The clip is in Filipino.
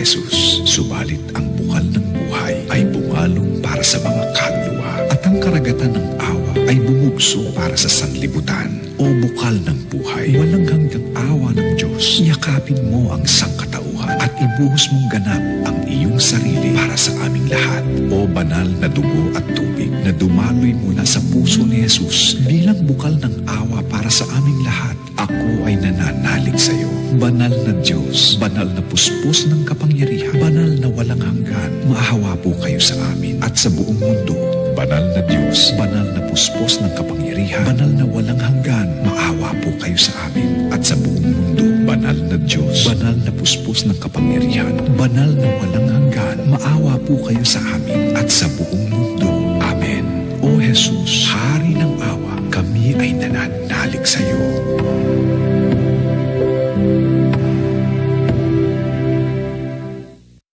Jesus. Subalit ang bukal ng buhay ay bumalong para sa mga kaluluwa at ang karagatan ng awa ay bumugso para sa sanlibutan. O bukal ng buhay, walang hanggang awa ng Diyos, yakapin mo ang sangkatauhan at ibuhos mong ganap ang iyong sarili para sa aming lahat. O banal na dugo at tubig na dumaloy mula sa puso ni Jesus bilang bukal ng awa para sa aming lahat, ako ay nananalig sa iyo. Banal na Diyos, banal na puspos ng kapangyarihan, banal na walang hanggan, maawa po kayo sa amin at sa buong mundo. Banal na Diyos, banal na puspos ng kapangyarihan, banal na walang hanggan, maawa po kayo sa amin at sa buong mundo. Banal na Diyos, banal na puspos ng kapangyarihan, banal na walang hanggan, maawa po kayo sa amin at sa buong mundo. Amen. O Jesus, Hari ng awa, kami ay nananalig sa iyo.